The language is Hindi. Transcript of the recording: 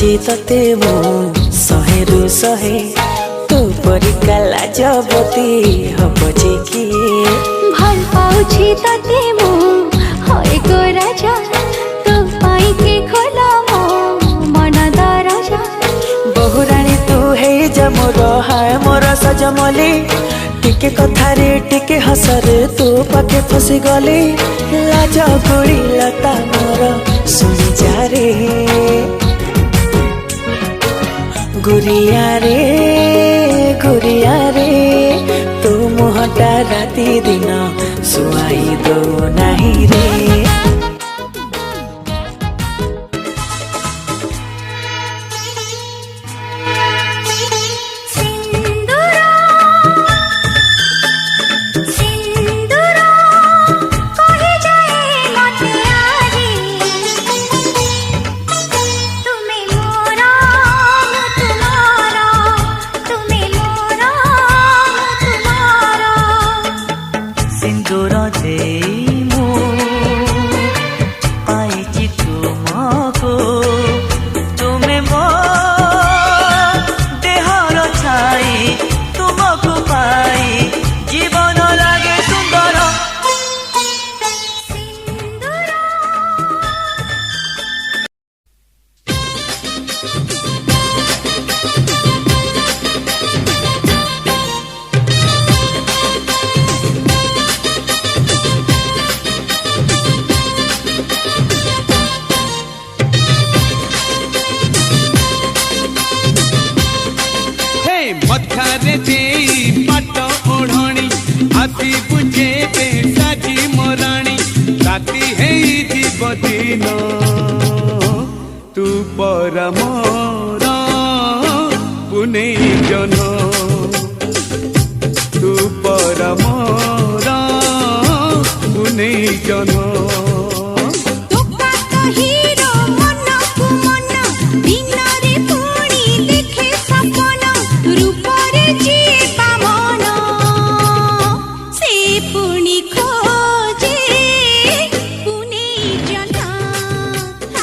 पाउछि तते मु सहेरु सहे तू परिका लाजवती हब जे कि भल पाउछि तते मु होय गो राजा तू पाई के खोला मो मन दरजा बहुरानी तू हे जा मोर हाय मोर सजमली टिके कथारे टिके हसरे तू पाके फसी गली लाज गोड़ी लता मोर सुनी जा रे गुरिया रे तू मुहटा राती दिन सुआई दो नहीं रे सिंदूर दे मु पाइछि तुमको तुमे मो देहर छाई तुमको पाई जीवन लागे सुंदर मथारे दे पाट ओढ़णी हाथी बुझे दे साजी मोराणी राती है दिन तू पर मोर पुने जन तू पर मोर पुने जन कही